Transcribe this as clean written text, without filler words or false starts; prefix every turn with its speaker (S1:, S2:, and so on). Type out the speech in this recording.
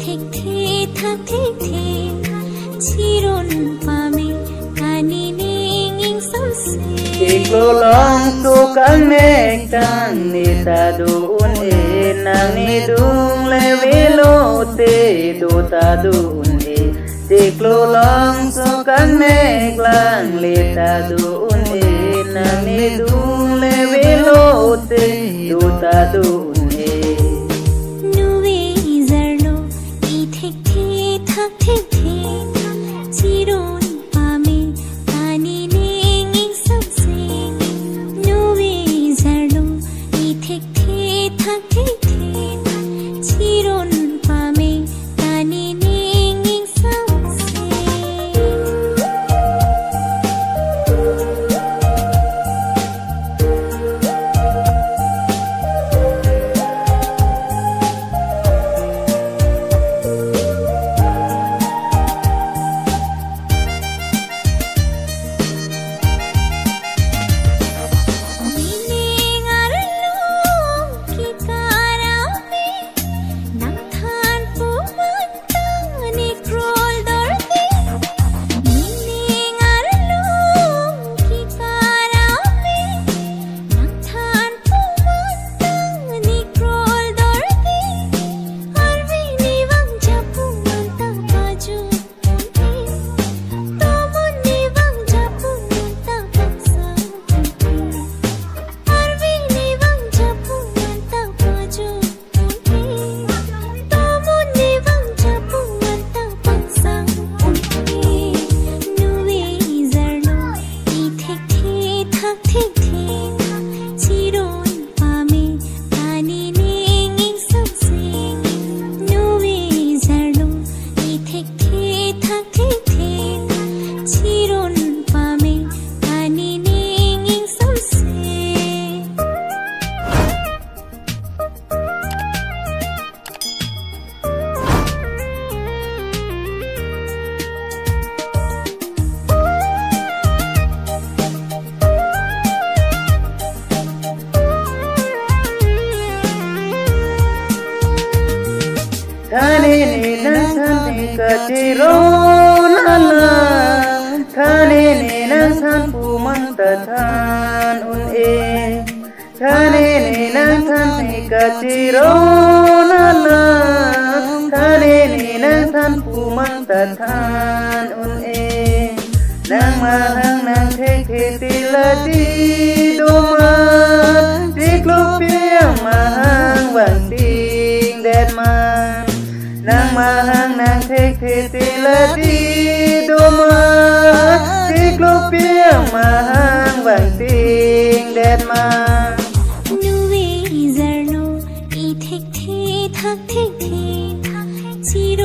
S1: thích thế thắc thích thế chỉ rôn pa mi ani ning ing sam se
S2: iklo long tu kang nek tan ni ta duun e nang ni dung le velo te do ta duun e iklo long tu kang nek lang le ta duun e nang ni dung le velo te do ta duun
S1: thắc thích thế chỉ rôn pa mi ani ning ing sam se nu vi zarlo i thích thế thắc thích thế chỉ rôn pa mi ani ning ing sam se
S2: Thani ni nang thani katiron Allah Thani ni nang than pu man ta than un e Thani ni nang thani katiron Allah Thani ni nang than pu man ta than un e Nang ma hang nang thek thek ti la ti do ma ti klop piang ma hang vang ting det ma Nang mahang nang thek thek ti la ti do ma ti klop piang mahang vang ting det ma
S1: nu vi zarlo i thích thế thắc thích thế chỉ